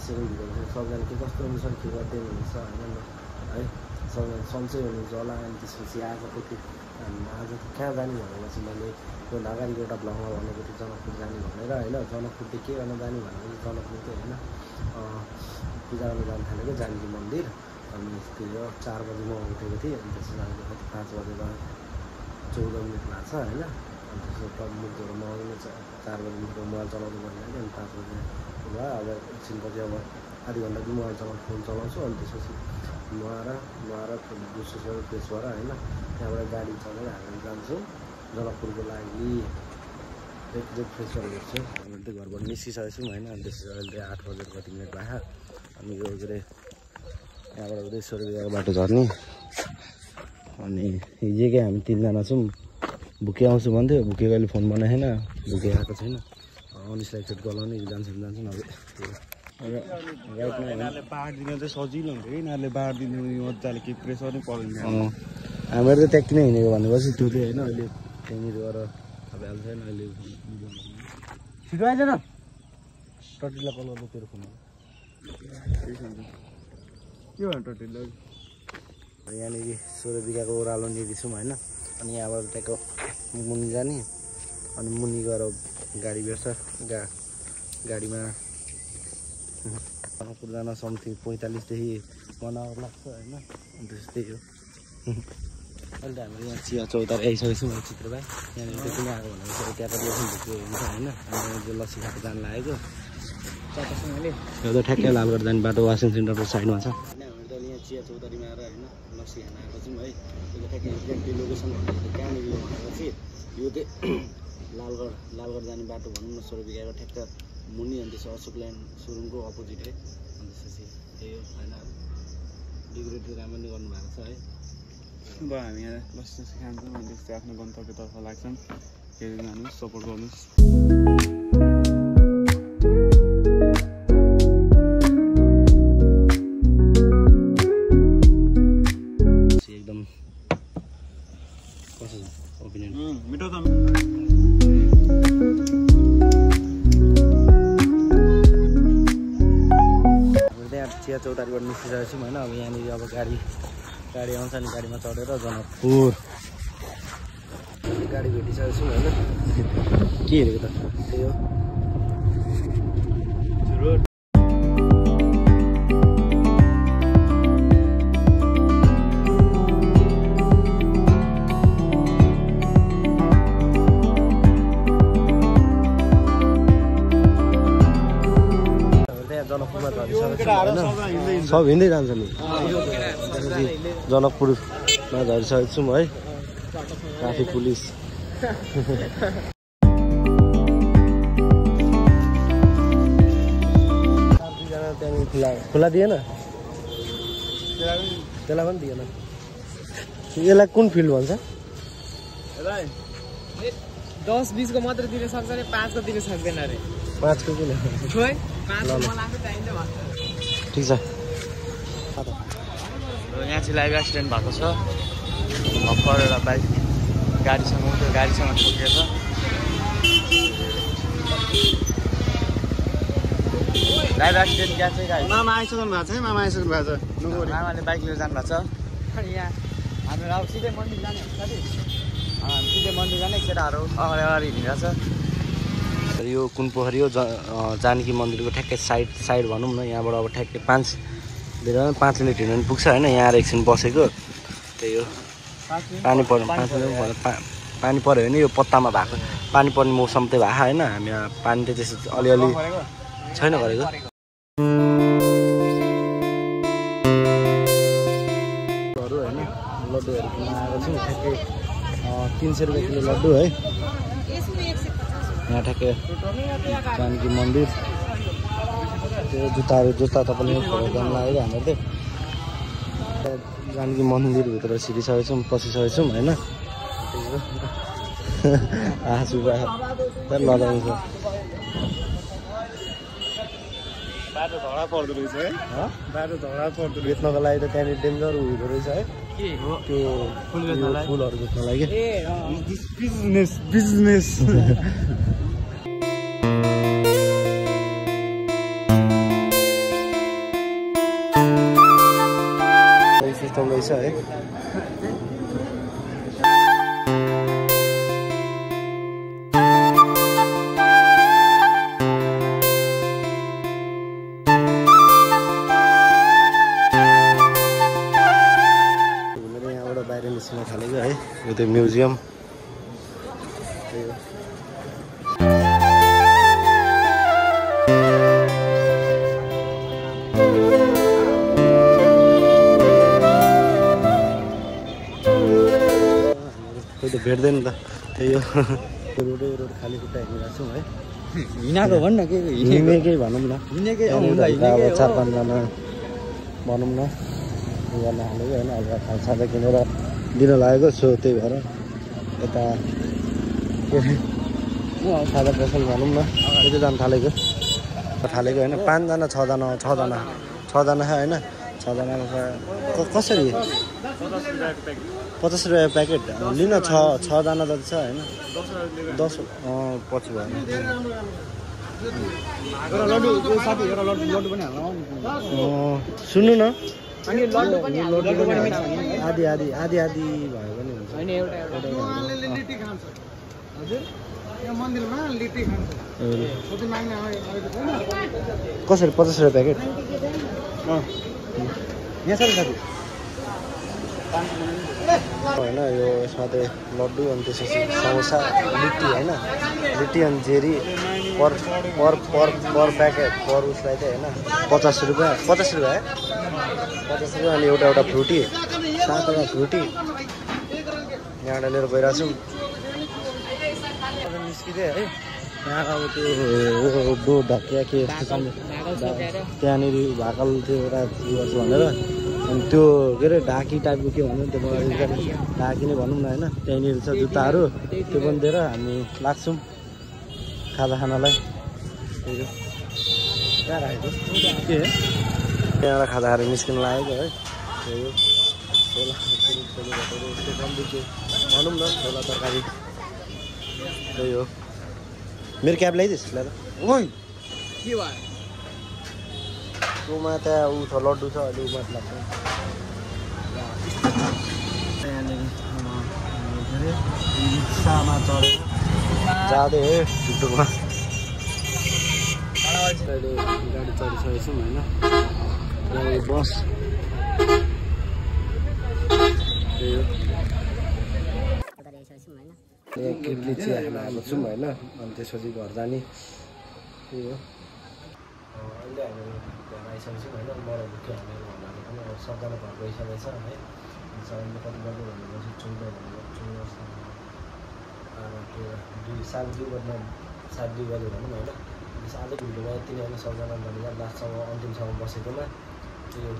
Second video सबजना के कस्तो अनुसार के गर्दै हुनुहुन्छ होइन है सबजना सन्चै हुनुहुन्छ होला अनि त्यसपछि आज त कहाँ जाने भनेको चाहिँ मैले योभन्दा अगाडिको एउटा ब्लगमा भनेको थिएँ जनकपुर जाने भनेर होइन जनकपुर चाहिँ के गर्न जाने भनेको चाहिँ जनकपुर चाहिँ होइन पूजा गर्न जानु थालेको जानकी मन्दिर अनि त्यो 4 बजी म उठेको थिएँ अनि त्यसपछि हामीले कति 5 बजेर 14 मिनट लाग्छ होइन अनि त्यसपछि मुखहरू मगाउनु 4 बजी मुखको मोबाइल चलाउनु पर्ने अनि 5 बजी भयो अब एकछिनपछि अब आधी घन्टा चाहिँ मोबाइल फोन चलाउँछु अनि त्यसपछि नुहाएर दुसो फ्रेस भएर होइन त्यहाँबाट गाडी चलाएर हामी जान्छौँ जनकपुरको लागि एकदम फ्रेस गरेर हेर्छु हामी त घरबाट निस्किसकेको छौँ होइन अनि त्यसपछि अहिले 8 बजेर कति मिनट भयो अनि यो के अरे यहाँबाट उतै 100 रुपियाँको बाटो झर्ने अनि हिजोकै हामी 3 जना छौँ बुके आउँछु भन्थ्यो बुकेको अहिले फोन बनाएन बुके आएको छैन अनिसलाई एकचोटि गलाउने जान्छौँ अब यिनीहरूले बाँड दिन चाहिँ सजिलो हुन्छ कि यिनीहरूले बाँड दिनु मजाले केही प्रेसर नै पर्दैन हामीहरू त ट्याक्की नै हिँडेको भनेपछि त्यो चाहिँ होइन अहिले त्यहाँनिर गएर तपाईँहरू छैन अहिले छिटो आइज न टटीलाई कल गर्नु तेरो फोनमा के भन्नु टटीलाई यहाँनिर 16 बिघाको ओह्रालो निरीछौँ होइन अनि यहाँबाट त्यहाँको मुनि जाने अनि मुनि गएर गाडी भेट्छ गाडीमा जनकपुर जान समथिङ 45 देखि 1 आवर लाग्छ होइन अनि त्यस्तै हो अहिले हामीले यहाँ चिया चौतारी आइसकेको छौँ चित्र भाइ यहाँनिर त्यो पनि आएको भनेको त्यहाँपट्टि ढुक्यो हुन्छ होइन अनि लस्सी खाएको जानु लागेको मैले यो त ठ्याक्कै लालगढ जाने बाटो वासिङ सेन्टरको साइडमा छ होइन हामीले त यहाँ चिया चौतारीमा आएर होइन लस्सी खान आएको छौँ है त्यो ठ्याक्कै एक्ज्याक्टली लोकेसन भनेको कहाँनिर यो भनेको चाहिँ यो चाहिँ लालगढ जाने बाटो भनौँ न 16 बिघाको ठ्याक्क मुनि अनि त्यसपछि अशोक ल्यान्ड सोरुमको अपोजिट है अनि त्यसपछि त्यही हो होइन डेकोरेट राम्रो नै गर्नुभएको छ है अब हामी यहाँ लस्सी खान्छौँ अनि त्यसपछि आफ्नो गन्तव्यतर्फ लाग्छौँ हेर्नु जानुहोस् सपोर्ट गर्नुहोस् एकदम कसो छ ओपिनियन मिठो त चिया चौतारीबाट निस्किसकेको छौँ होइन अब यहाँनिर अब गाडी आउँछ नि गाडीमा चढेर जनकपुर गाडी भेटिसकेको छौँ होइन के हेरेको त त्यही हो रोड जनकपुरमा सब हिँड्दै जान्छ नि जनकपुरमा झरिसकेको छौँ है ट्राफिक पुलिस त्यहाँनिर खुला दिएन त्यसलाई पनि दिएन यसलाई कुन फिल्ड भन्छ 10-20 को मात्र दिन सक्छ अरे 5 को दिन सक्दैन अरे 5 को किन ठिक छ यहाँ चाहिँ लाइभ एक्सिडेन्ट भएको छ भर्खर एउटा बाइक गाडीसँग ठोकेको छ लाइभ एक्सिडेन्ट क्या चाहिँ गाडी मामा आइसक्नु भएको छ मामाले बाइक लिएर जानु भएको छ अनि यहाँ हाम्रो अब सिधै मन्दिर जाने हुन्छ साथी सिधै मन्दिर जाने केटाहरू अगाडि हिँडिरहेको छ यो कुन पोखरी हो जानकी मन्दिरको ठ्याक्कै साइड भनौँ न यहाँबाट अब ठ्याक्कै 5 मिनट हिँड्नु पुग्छ होइन यहाँ एकछिन बसेको त्यही हो पानी पर्यो 5 मिनट पानी पऱ्यो भने यो पत्तामा भएको पानी पर्ने मौसम चाहिँ भएको होइन हामी पानी त त्यस्तो अलिअलि छैन गरेको होइन लड्डुहरू किन्न आएको छौँ ठ्याक्कै 300 रुपियाँ किलो लड्डु है यहाँ ठ्याक्कै जानकी मन्दिर त्यो जुत्ता तपाईँले फोटो गर्न लागेको हाम्रो चाहिँ जानकी मन्दिरभित्र छिरिसकेको छौँ पसिसकेको छौँ होइन हाँसु लजाउँछ बाटो धडा पर्दो रहेछ है बाटो धडा पर्दो बेच्नको लागि त त्यहाँनिर डेन्जर हुँदो रहेछ है त्यो फुलहरू बेच्न लागि बिजनेस रहेछ है। यहाँबाट बाहिर निस्किन थालेको है। यो त्यो म्युजियम कोही त भेट्दैन त त्यही हो। रोडै रोड खाली खुट्टा हिँडिरहेको छौँ है। हिँडेको भन् न के हिँडेकै भनौँ न, हिँडेकै अब 4-5जना भनौँ न गर्न हालेको होइन। अब खाजासाजा किनेर दिन लागेको छु, त्यही भएर यता के अरे खाजा पसल भनौँ न यतै जानु थालेको होइन। 5जना 6जना छ होइन। 6जनाको कसरी 50 रुपियाँ प्याकेट लिन। 6जना जति छ होइन। 10 पछि भयो। सुन्नु न, आधी भयो भने हुन्छ। कसरी 50 रुपियाँ प्याकेट? होइन यो यसमा चाहिँ लड्डु अनि त्यसपछि समोसा, लिट्टी होइन। लिट्टी अनि जेरी पर प्याकेट पर उसलाई चाहिँ होइन 50 रुपियाँ है। 50 रुपियाँ अनि एउटा फ्रुटी, 7वटा फ्रुटी यहाँबाट लिएर गइरहेको छौँ। निस्किँदै है यहाँ अब त्यो डो ढकिया के त्यहाँनिर भाकल थियो एउटा गर्छ भनेर, अनि त्यो के अरे ढाकी टाइपको के भन्नु त्यो ढाकी नै भनौँ न होइन। त्यहीँनिर छ जुत्ताहरू, त्यो पनि दिएर हामी लाग्छौँ खाजा खानालाई। त्यही हो कहाँ राखेको के त्यहाँबाट खाजा खाएर निस्किनु लागेको है। त्यही हो छोला भनौँ न, छोला तरकारी। त्यही हो। मेरो क्याब ल्याइदिएस् ल। ओइ के भयो? उमा त्यहाँ ऊ छ लड्डु छ, अहिले उमा लाग्छ। त्यहाँनिर रिक्सामा चढेर जाँदै है टुकटुकमा। अहिले गाडी चढिसकेको छौँ होइन। बस त्यही हो। केटली चिया खान आएको छौँ होइन। अनि त्यसपछि घर जाने। त्यही हो। अहिले हामी घर आइसकेको छौँ होइन। मलाई भुक्यो हामीहरू भन्नाले पनि अब सबजना घर गइसकेको छ है। सबैले कति गर्नु भनेपछि 14 7 2 भनौँ होइन। आजको भिडियोमा यति नै होइन। सबजना भनेर लास्टसम्म अन्तिमसम्म बसेकोमा। त्यो